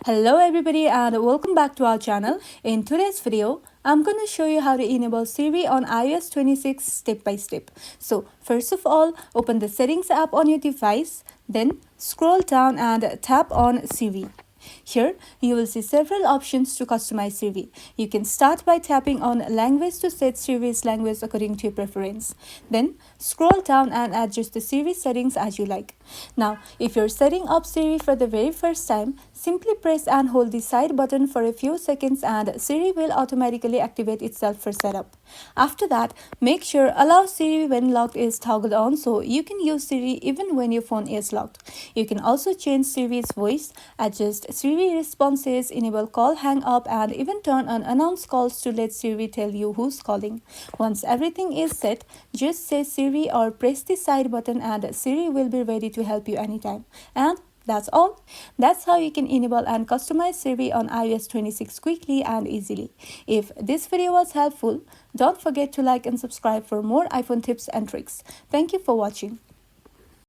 Hello everybody and welcome back to our channel. In today's video, I'm going to show you how to enable Siri on iOS 26 step by step. So first of all, open the settings app on your device, then scroll down and tap on Siri. Here, you will see several options to customize Siri. You can start by tapping on language to set Siri's language according to your preference. Then, scroll down and adjust the Siri settings as you like. Now, if you're setting up Siri for the very first time, simply press and hold the side button for a few seconds and Siri will automatically activate itself for setup. After that, make sure Allow Siri when locked is toggled on so you can use Siri even when your phone is locked. You can also change Siri's voice, adjust Siri responses, enable call hang up, and even turn on announce calls to let Siri tell you who's calling. Once everything is set, just say Siri or press the side button and Siri will be ready to help you anytime. And that's all. That's how you can enable and customize Siri on iOS 26 quickly and easily. If this video was helpful, don't forget to like and subscribe for more iPhone tips and tricks. Thank you for watching.